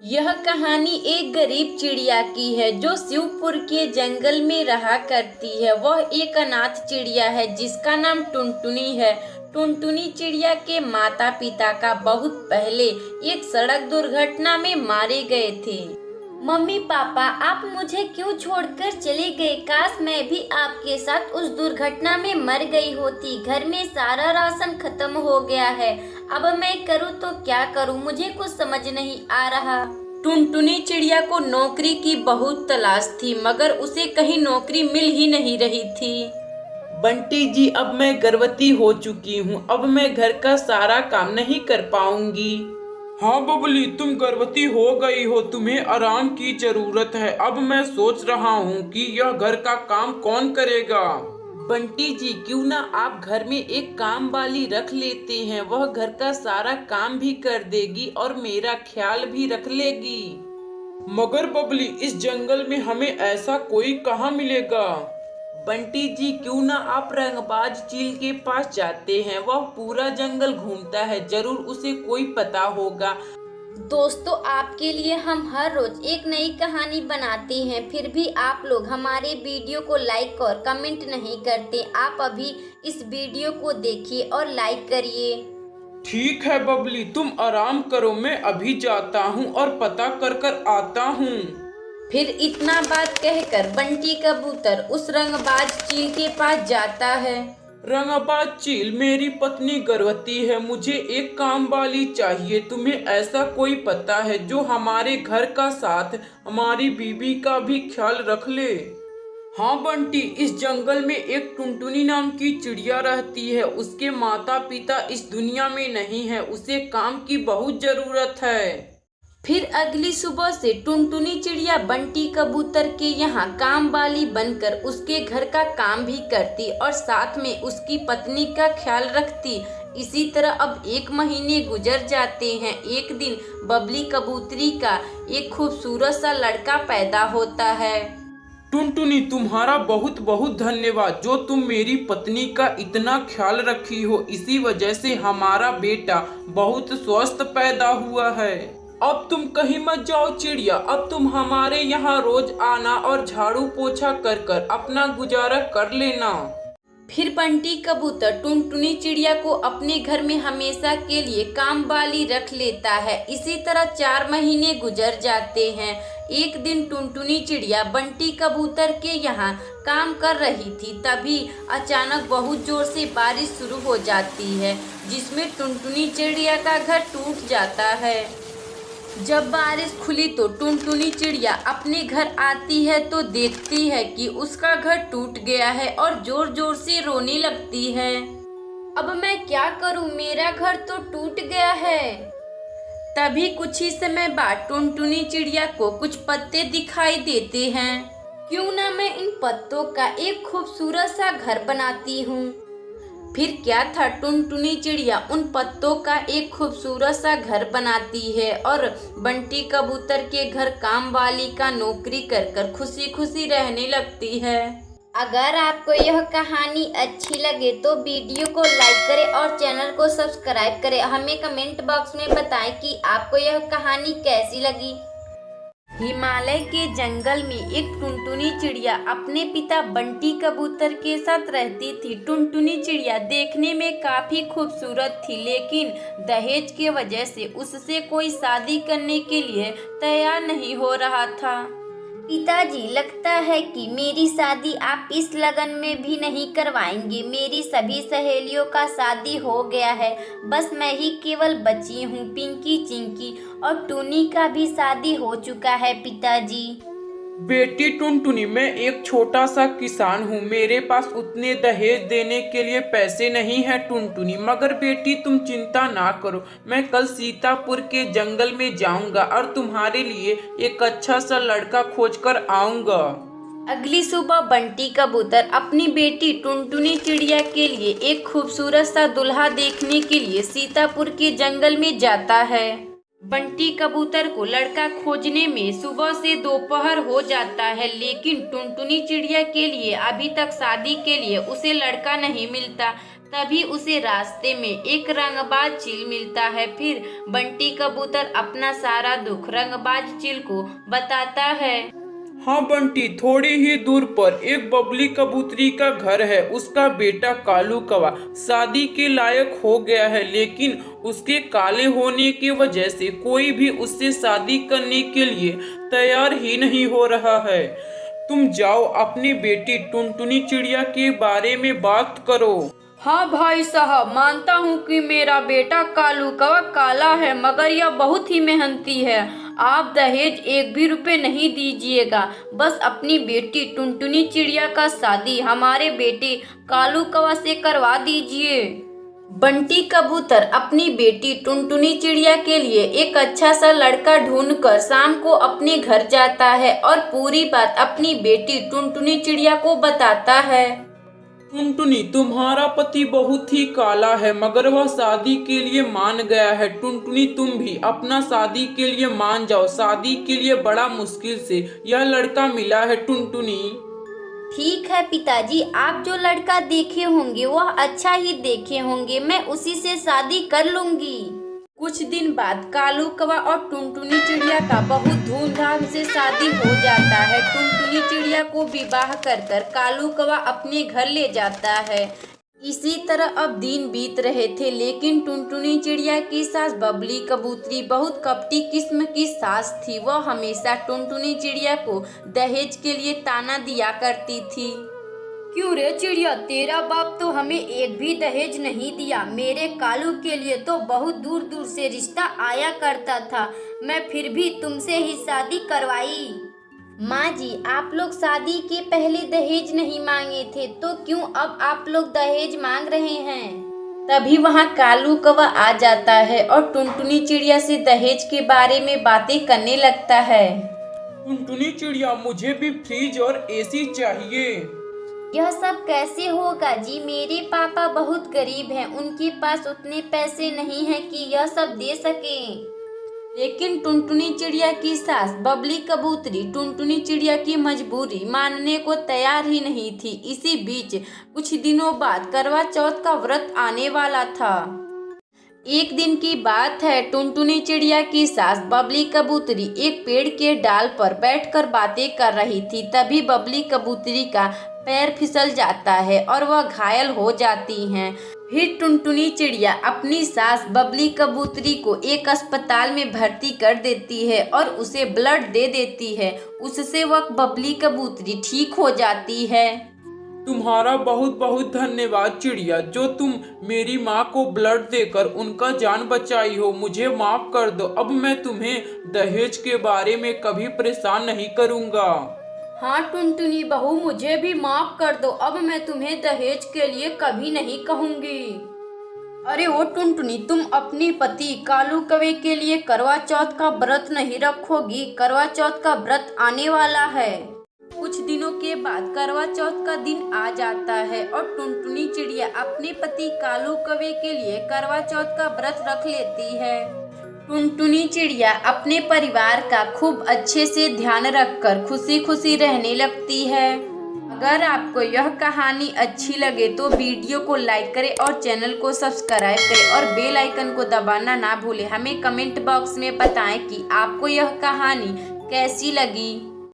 यह कहानी एक गरीब चिड़िया की है जो शिवपुर के जंगल में रहा करती है। वह एक अनाथ चिड़िया है जिसका नाम टुनटुनी है। टुनटुनी चिड़िया के माता पिता का बहुत पहले एक सड़क दुर्घटना में मारे गए थे। मम्मी पापा, आप मुझे क्यों छोड़कर चले गए? काश मैं भी आपके साथ उस दुर्घटना में मर गई होती। घर में सारा राशन खत्म हो गया है। अब मैं करूँ तो क्या करूँ, मुझे कुछ समझ नहीं आ रहा। टुनटुनी चिड़िया को नौकरी की बहुत तलाश थी, मगर उसे कहीं नौकरी मिल ही नहीं रही थी। बंटी जी, अब मैं गर्भवती हो चुकी हूँ। अब मैं घर का सारा काम नहीं कर पाऊंगी। हाँ बबली, तुम गर्भवती हो गई हो, तुम्हें आराम की जरूरत है। अब मैं सोच रहा हूँ कि यह घर का काम कौन करेगा। बंटी जी, क्यों ना आप घर में एक काम वाली रख लेते हैं। वह घर का सारा काम भी कर देगी और मेरा ख्याल भी रख लेगी। मगर बबली, इस जंगल में हमें ऐसा कोई कहाँ मिलेगा। बंटी जी, क्यों ना आप रंगबाज चील के पास जाते हैं। वह पूरा जंगल घूमता है, जरूर उसे कोई पता होगा। दोस्तों, आपके लिए हम हर रोज एक नई कहानी बनाते हैं, फिर भी आप लोग हमारे वीडियो को लाइक और कमेंट नहीं करते। आप अभी इस वीडियो को देखिए और लाइक करिए। ठीक है बबली, तुम आराम करो, मैं अभी जाता हूँ और पता कर कर आता हूँ। फिर इतना बात कहकर बंटी कबूतर उस रंगबाज चील के पास जाता है। रंगाबाज चील, मेरी पत्नी गर्भवती है, मुझे एक काम वाली चाहिए। तुम्हें ऐसा कोई पता है जो हमारे घर का साथ हमारी बीबी का भी ख्याल रख ले? हाँ बंटी, इस जंगल में एक टुनटुनी नाम की चिड़िया रहती है। उसके माता पिता इस दुनिया में नहीं है, उसे काम की बहुत जरूरत है। फिर अगली सुबह से टुनटुनी चिड़िया बंटी कबूतर के यहाँ काम वाली बनकर उसके घर का काम भी करती और साथ में उसकी पत्नी का ख्याल रखती। इसी तरह अब 1 महीने गुजर जाते हैं। एक दिन बबली कबूतरी का एक खूबसूरत सा लड़का पैदा होता है। टुनटुनी, तुम्हारा बहुत बहुत धन्यवाद जो तुम मेरी पत्नी का इतना ख्याल रखी हो। इसी वजह से हमारा बेटा बहुत स्वस्थ पैदा हुआ है। अब तुम कहीं मत जाओ चिड़िया, अब तुम हमारे यहाँ रोज आना और झाड़ू पोछा कर कर अपना गुजारा कर लेना। फिर बंटी कबूतर टुनटुनी चिड़िया को अपने घर में हमेशा के लिए काम वाली रख लेता है। इसी तरह 4 महीने गुजर जाते हैं। एक दिन टुनटुनी चिड़िया बंटी कबूतर के यहाँ काम कर रही थी, तभी अचानक बहुत जोर से बारिश शुरू हो जाती है, जिसमें टुनटुनी चिड़िया का घर टूट जाता है। जब बारिश खुली तो टुनटुनी चिड़िया अपने घर आती है तो देखती है कि उसका घर टूट गया है और जोर जोर से रोने लगती है। अब मैं क्या करूं, मेरा घर तो टूट गया है। तभी कुछ ही समय बाद टुनटुनी चिड़िया को कुछ पत्ते दिखाई देते हैं। क्यों ना मैं इन पत्तों का एक खूबसूरत सा घर बनाती हूँ। फिर क्या था, टुनटुनी चिड़िया उन पत्तों का एक खूबसूरत सा घर बनाती है और बंटी कबूतर के घर काम वाली का नौकरी कर कर खुशी खुशी रहने लगती है। अगर आपको यह कहानी अच्छी लगे तो वीडियो को लाइक करें और चैनल को सब्सक्राइब करें। हमें कमेंट बॉक्स में बताएं कि आपको यह कहानी कैसी लगी। हिमालय के जंगल में एक टुनटुनी चिड़िया अपने पिता बंटी कबूतर के साथ रहती थी। टुनटुनी चिड़िया देखने में काफी खूबसूरत थी, लेकिन दहेज के वजह से उससे कोई शादी करने के लिए तैयार नहीं हो रहा था। पिताजी, लगता है कि मेरी शादी आप इस लगन में भी नहीं करवाएंगे। मेरी सभी सहेलियों का शादी हो गया है, बस मैं ही केवल बची हूँ। पिंकी, चिंकी और टूनी का भी शादी हो चुका है पिताजी। बेटी टुनटुनी, मैं एक छोटा सा किसान हूँ, मेरे पास उतने दहेज देने के लिए पैसे नहीं है टुनटुनी। मगर बेटी तुम चिंता ना करो, मैं कल सीतापुर के जंगल में जाऊंगा और तुम्हारे लिए एक अच्छा सा लड़का खोज कर आऊंगा। अगली सुबह बंटी कबूतर अपनी बेटी टुनटुनी चिड़िया के लिए एक खूबसूरत सा दुल्हा देखने के लिए सीतापुर के जंगल में जाता है। बंटी कबूतर को लड़का खोजने में सुबह से दोपहर हो जाता है, लेकिन टुनटुनी चिड़िया के लिए अभी तक शादी के लिए उसे लड़का नहीं मिलता। तभी उसे रास्ते में एक रंगबाज चील मिलता है। फिर बंटी कबूतर अपना सारा दुख रंगबाज चील को बताता है। हाँ बंटी, थोड़ी ही दूर पर एक बबली कबूतरी का घर है। उसका बेटा कालू कौवा शादी के लायक हो गया है, लेकिन उसके काले होने की वजह से कोई भी उससे शादी करने के लिए तैयार ही नहीं हो रहा है। तुम जाओ अपनी बेटी टुनटुनी चिड़िया के बारे में बात करो। हाँ भाई साहब, मानता हूँ कि मेरा बेटा कालू कौवा काला है, मगर यह बहुत ही मेहनती है। आप दहेज 1 भी रुपए नहीं दीजिएगा, बस अपनी बेटी टुनटुनी चिड़िया का शादी हमारे बेटे कालू कौवा से करवा दीजिए। बंटी कबूतर अपनी बेटी टुनटुनी चिड़िया के लिए एक अच्छा सा लड़का ढूंढकर शाम को अपने घर जाता है और पूरी बात अपनी बेटी टुनटुनी चिड़िया को बताता है। टुनटुनी, तुम्हारा पति बहुत ही काला है, मगर वह शादी के लिए मान गया है। टुनटुनी, तुम भी अपना शादी के लिए मान जाओ। शादी के लिए बड़ा मुश्किल से यह लड़का मिला है टुनटुनी। ठीक है पिताजी, आप जो लड़का देखे होंगे वह अच्छा ही देखे होंगे, मैं उसी से शादी कर लूंगी। कुछ दिन बाद कालू कौवा और टुनटुनी चिड़िया का बहुत धूमधाम से शादी हो जाता है। टुनटुनी चिड़िया को विवाह कर कालू कौवा अपने घर ले जाता है। इसी तरह अब दिन बीत रहे थे, लेकिन टुनटुनी चिड़िया की सास बबली कबूतरी बहुत कपटी किस्म की सास थी। वह हमेशा टुनटुनी चिड़िया को दहेज के लिए ताना दिया करती थी। क्यों रे चिड़िया, तेरा बाप तो हमें 1 भी दहेज नहीं दिया। मेरे कालू के लिए तो बहुत दूर दूर से रिश्ता आया करता था, मैं फिर भी तुमसे ही शादी करवाई। माँ जी, आप लोग शादी के पहले दहेज नहीं मांगे थे, तो क्यों अब आप लोग दहेज मांग रहे हैं? तभी वहाँ कालू कौवा आ जाता है और टुनटुनी चिड़िया से दहेज के बारे में बातें करने लगता है। टुनटुनी चिड़िया, मुझे भी फ्रिज और एसी चाहिए। यह सब कैसे होगा जी, मेरे पापा बहुत गरीब हैं, उनके पास उतने पैसे नहीं हैं कि यह सब दे सकें। लेकिन टुनटुनी चिड़िया की सास बबली कबूतरी टुनटुनी चिड़िया की मजबूरी मानने को तैयार ही नहीं थी। इसी बीच कुछ दिनों बाद करवा चौथ का व्रत आने वाला था। एक दिन की बात है, टुनटुनी चिड़िया की सास बबली कबूतरी एक पेड़ के डाल पर बैठकर बातें कर रही थी। तभी बबली कबूतरी का पैर फिसल जाता है और वह घायल हो जाती हैं। फिर टुनटुनी चिड़िया अपनी सास बबली कबूतरी को एक अस्पताल में भर्ती कर देती है और उसे ब्लड दे देती है। उससे वह बबली कबूतरी ठीक हो जाती है। तुम्हारा बहुत बहुत धन्यवाद चिड़िया, जो तुम मेरी माँ को ब्लड देकर उनका जान बचाई हो। मुझे माफ कर दो, अब मैं तुम्हें दहेज के बारे में कभी परेशान नहीं करूँगा। हाँ टुनटुनी बहू, मुझे भी माफ कर दो, अब मैं तुम्हें दहेज के लिए कभी नहीं कहूँगी। अरे ओ टुनटुनी, तुम अपनी पति कालू कौवे के लिए करवा चौथ का व्रत नहीं रखोगी? करवा चौथ का व्रत आने वाला है। कुछ दिनों के बाद करवा चौथ का दिन आ जाता है और टुनटुनी चिड़िया अपने पति कालू कौवे के लिए करवा चौथ का व्रत रख लेती है। टुनटुनी चिड़िया अपने परिवार का खूब अच्छे से ध्यान रखकर खुशी खुशी रहने लगती है। अगर आपको यह कहानी अच्छी लगे तो वीडियो को लाइक करें और चैनल को सब्सक्राइब करें और बेल आइकन को दबाना ना भूलें। हमें कमेंट बॉक्स में बताएं कि आपको यह कहानी कैसी लगी।